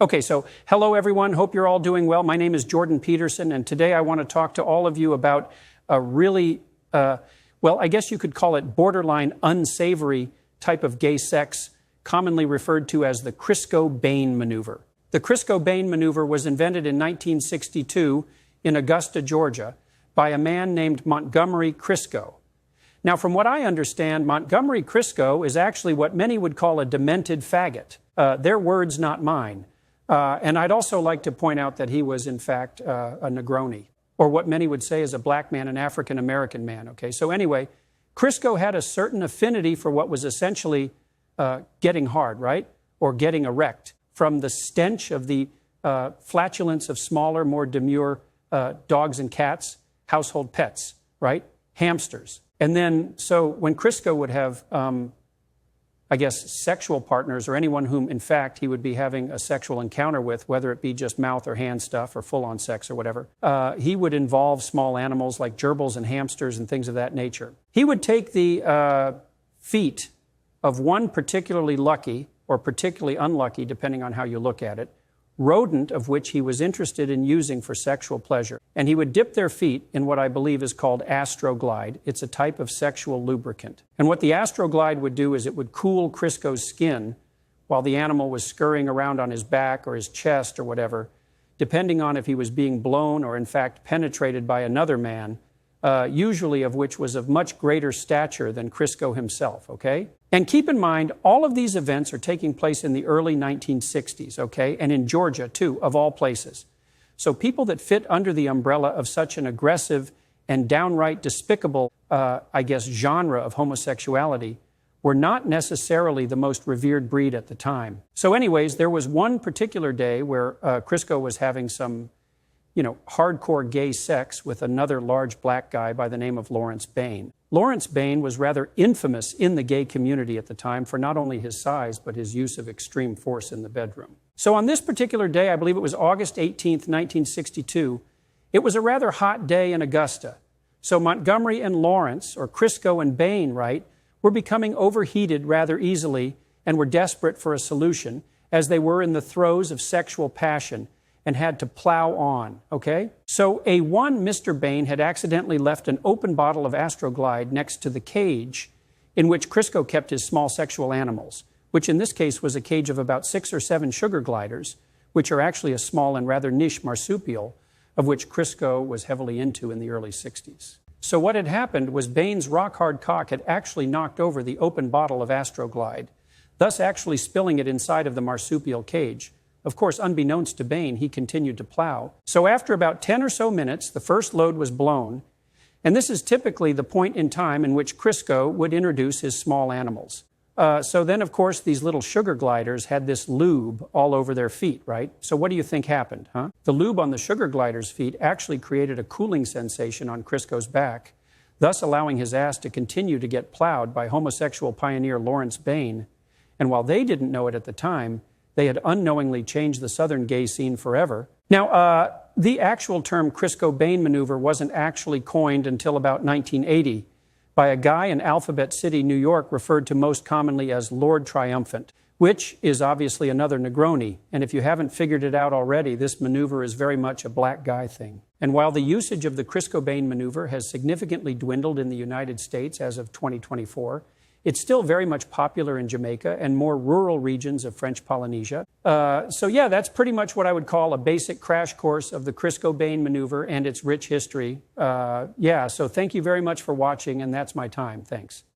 Okay, so hello everyone. Hope you're all doing well. My name is Jordan Peterson, and today I want to talk to all of you about a really, well, I guess you could call it borderline unsavory type of gay sex, commonly referred to as the Crisco-Bain maneuver. The Crisco-Bain maneuver was invented in 1962 in Augusta, Georgia, by a man named Montgomery Crisco. Now, from what I understand, Montgomery Crisco is actually what many would call a demented faggot. Their words, not mine. And I'd also like to point out that he was, in fact, a Negroni, or what many would say is a black man, an African-American man, okay? So anyway, Crisco had a certain affinity for what was essentially getting hard, right? Or getting erect, from the stench of the flatulence of smaller, more demure dogs and cats, household pets, right? Hamsters. And then, so when Crisco would have, I guess, sexual partners or anyone whom, in fact, he would be having a sexual encounter with, whether it be just mouth or hand stuff or full-on sex or whatever, he would involve small animals like gerbils and hamsters and things of that nature. He would take the feet of one particularly lucky or particularly unlucky, depending on how you look at it, rodent of which he was interested in using for sexual pleasure. And he would dip their feet in what I believe is called Astroglide. It's a type of sexual lubricant. And what the Astroglide would do is it would cool Crisco's skin while the animal was scurrying around on his back or his chest or whatever, depending on if he was being blown or in fact penetrated by another man, usually of which was of much greater stature than Crisco himself, okay? And keep in mind, all of these events are taking place in the early 1960s, okay? And in Georgia, too, of all places. So people that fit under the umbrella of such an aggressive and downright despicable, I guess, genre of homosexuality were not necessarily the most revered breed at the time. So anyways, there was one particular day where Crisco was having some, hardcore gay sex with another large black guy by the name of Lawrence Bain. Lawrence Bain was rather infamous in the gay community at the time for not only his size, but his use of extreme force in the bedroom. So on this particular day, I believe it was August 18th, 1962, it was a rather hot day in Augusta. So Montgomery and Lawrence, or Crisco and Bain, right, were becoming overheated rather easily and were desperate for a solution, as they were in the throes of sexual passion and had to plow on, okay? So one Mr. Bain had accidentally left an open bottle of Astroglide next to the cage in which Crisco kept his small sexual animals, which in this case was a cage of about 6 or 7 sugar gliders, which are actually a small and rather niche marsupial, of which Crisco was heavily into in the early 60s. So what had happened was Bain's rock-hard cock had actually knocked over the open bottle of Astroglide, thus actually spilling it inside of the marsupial cage. Of course, unbeknownst to Bain, he continued to plow. So after about 10 or so minutes, the first load was blown, and this is typically the point in time in which Crisco would introduce his small animals. So then, of course, these little sugar gliders had this lube all over their feet, right? So what do you think happened, huh? The lube on the sugar gliders' feet actually created a cooling sensation on Crisco's back, thus allowing his ass to continue to get plowed by homosexual pioneer Lawrence Bain. And while they didn't know it at the time, they had unknowingly changed the southern gay scene forever. Now, the actual term Crisco-Bain maneuver wasn't actually coined until about 1980 by a guy in Alphabet City, New York, referred to most commonly as Lord Triumphant, which is obviously another Negroni. And if you haven't figured it out already, this maneuver is very much a black guy thing. And while the usage of the Crisco-Bain maneuver has significantly dwindled in the United States as of 2024, it's still very much popular in Jamaica and more rural regions of French Polynesia. So yeah, that's pretty much what I would call a basic crash course of the Crisco-Bain maneuver and its rich history. So thank you very much for watching, and that's my time. Thanks.